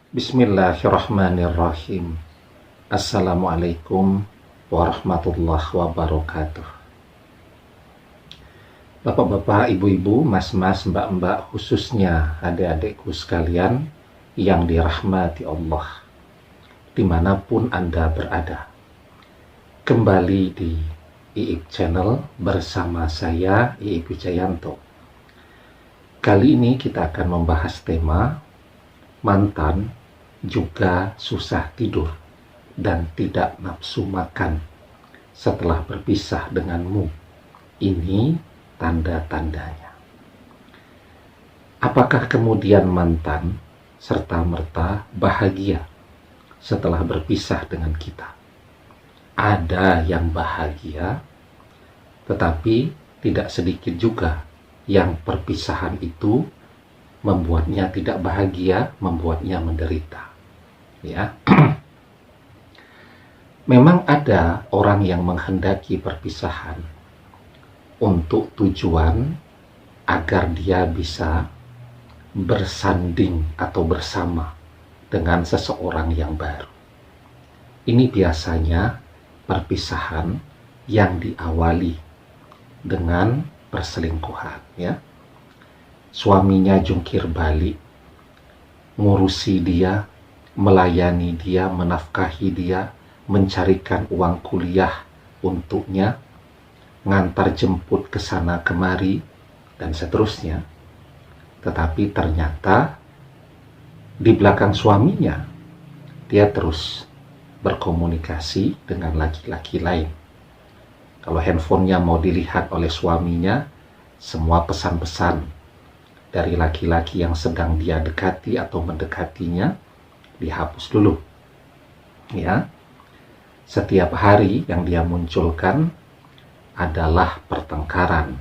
Bismillahirrahmanirrahim. Assalamualaikum warahmatullahi wabarakatuh. Bapak-bapak, ibu-ibu, mas-mas, mbak-mbak, khususnya adik-adikku sekalian yang dirahmati Allah, dimanapun Anda berada. Kembali di Iip Channel bersama saya, Iip Wijayanto. Kali ini kita akan membahas tema mantan juga susah tidur dan tidak nafsu makan setelah berpisah denganmu. Ini tanda-tandanya. Apakah kemudian mantan serta-merta bahagia setelah berpisah dengan kita? Ada yang bahagia, tetapi tidak sedikit juga yang perpisahan itu membuatnya tidak bahagia, membuatnya menderita. Ya. Memang ada orang yang menghendaki perpisahan untuk tujuan agar dia bisa bersanding atau bersama dengan seseorang yang baru. Ini biasanya perpisahan yang diawali dengan perselingkuhan, ya. Suaminya jungkir balik, ngurusi dia, melayani dia, menafkahi dia, mencarikan uang kuliah untuknya, ngantar jemput ke sana kemari, dan seterusnya. Tetapi ternyata di belakang suaminya, dia terus berkomunikasi dengan laki-laki lain. Kalau handphonenya mau dilihat oleh suaminya, semua pesan-pesan dari laki-laki yang sedang dia dekati atau mendekatinya dihapus dulu. Ya. Setiap hari yang dia munculkan adalah pertengkaran.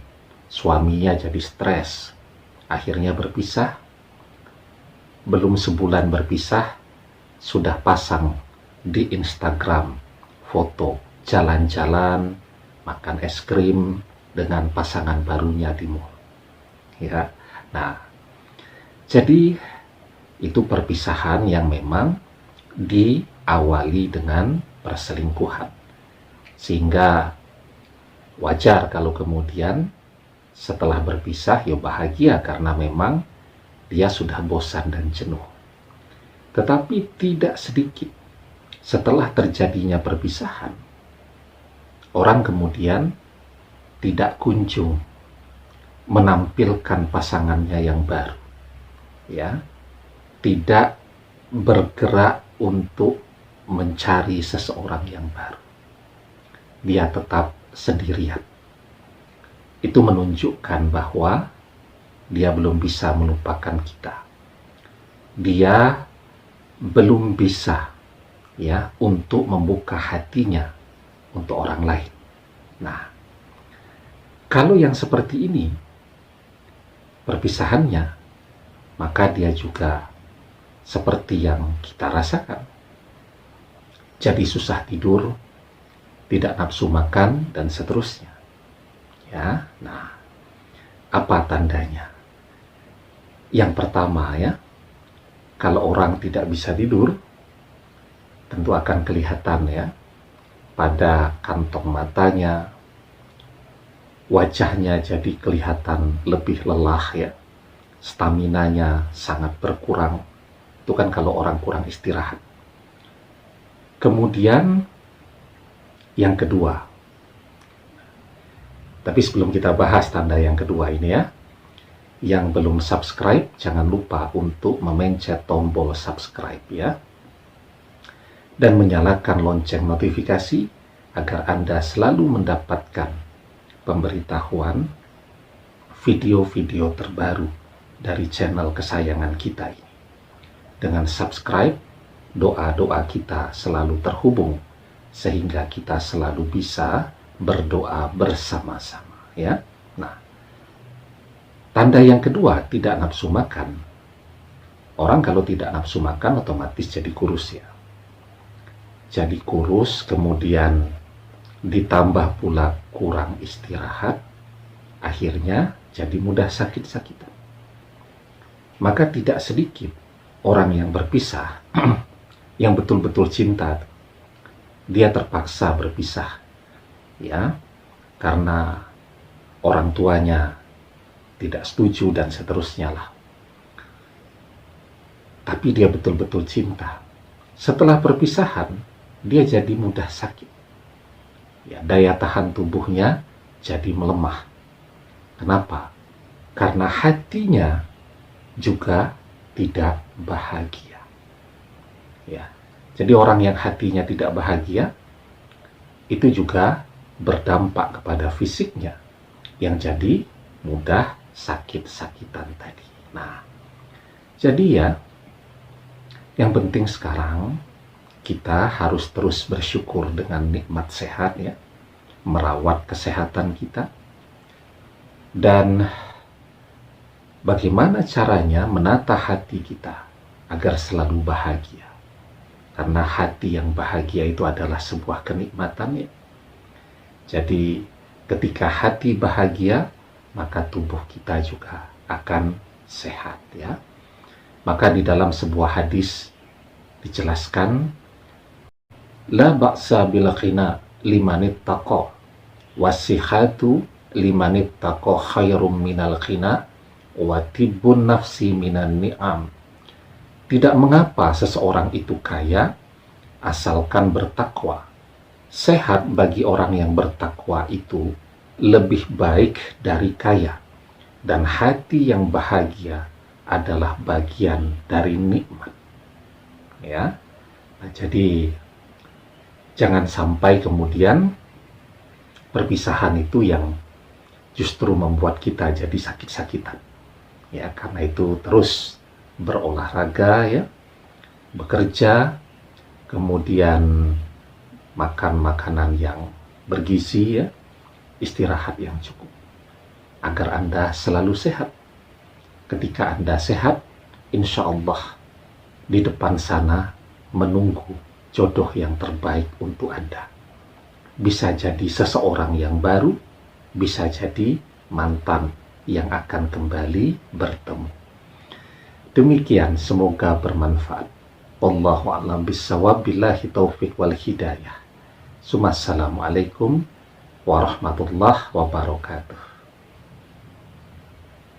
Suaminya jadi stres. Akhirnya berpisah. Belum sebulan berpisah, sudah pasang di Instagram foto jalan-jalan, makan es krim dengan pasangan barunya di mall. Ya. Nah, jadi itu perpisahan yang memang diawali dengan perselingkuhan. Sehingga wajar kalau kemudian setelah berpisah ya bahagia karena memang dia sudah bosan dan jenuh. Tetapi tidak sedikit setelah terjadinya perpisahan, orang kemudian tidak kunjung menampilkan pasangannya yang baru, ya, tidak bergerak untuk mencari seseorang yang baru. Dia tetap sendirian. Itu menunjukkan bahwa dia belum bisa melupakan kita. Dia belum bisa, ya, untuk membuka hatinya untuk orang lain. Nah, kalau yang seperti ini perpisahannya, maka dia juga seperti yang kita rasakan. Jadi susah tidur, tidak nafsu makan, dan seterusnya. Ya, nah, apa tandanya? Yang pertama, ya, kalau orang tidak bisa tidur, tentu akan kelihatan, ya, pada kantong matanya, wajahnya jadi kelihatan lebih lelah, ya. Staminanya sangat berkurang. Itu kan kalau orang kurang istirahat. Kemudian yang kedua. Tapi sebelum kita bahas tanda yang kedua ini, ya, yang belum subscribe jangan lupa untuk memencet tombol subscribe, ya. Dan menyalakan lonceng notifikasi agar Anda selalu mendapatkan pemberitahuan video-video terbaru dari channel kesayangan kita ini. Dengan subscribe, doa-doa kita selalu terhubung sehingga kita selalu bisa berdoa bersama-sama, ya. Nah, tanda yang kedua, tidak nafsu makan. Orang kalau tidak nafsu makan otomatis jadi kurus, ya. Jadi kurus, kemudian ditambah pula kurang istirahat, akhirnya jadi mudah sakit-sakitan. Maka tidak sedikit orang yang berpisah, yang betul-betul cinta, dia terpaksa berpisah, ya, karena orang tuanya tidak setuju dan seterusnya lah. Tapi dia betul-betul cinta. Setelah perpisahan, dia jadi mudah sakit. Ya, daya tahan tubuhnya jadi melemah. Kenapa? Karena hatinya juga tidak bahagia. Ya. Jadi orang yang hatinya tidak bahagia itu juga berdampak kepada fisiknya yang jadi mudah sakit-sakitan tadi. Nah, jadi ya yang penting sekarang kita harus terus bersyukur dengan nikmat sehat ya, merawat kesehatan kita. Dan bagaimana caranya menata hati kita agar selalu bahagia? Karena hati yang bahagia itu adalah sebuah kenikmatan ya. Jadi ketika hati bahagia, maka tubuh kita juga akan sehat ya. Maka di dalam sebuah hadis dijelaskan, la ba'sa bil ghina limanit taqa wasihatu limanit taqa khairum minal ghina wa tibbun nafsi minan ni'am. Tidak mengapa seseorang itu kaya asalkan bertakwa. Sehat bagi orang yang bertakwa itu lebih baik dari kaya. Dan hati yang bahagia adalah bagian dari nikmat. Ya. Nah, jadi jangan sampai kemudian perpisahan itu yang justru membuat kita jadi sakit-sakitan. Ya, karena itu terus berolahraga ya, bekerja, kemudian makan makanan yang bergizi ya, istirahat yang cukup agar Anda selalu sehat. Ketika Anda sehat, insya Allah di depan sana menunggu jodoh yang terbaik untuk Anda. Bisa jadi seseorang yang baru, bisa jadi mantan yang akan kembali bertemu. Demikian, semoga bermanfaat. Wallahu a'lam bishawab, billahi taufiq wal hidayah. Assalamualaikum warahmatullahi wabarakatuh.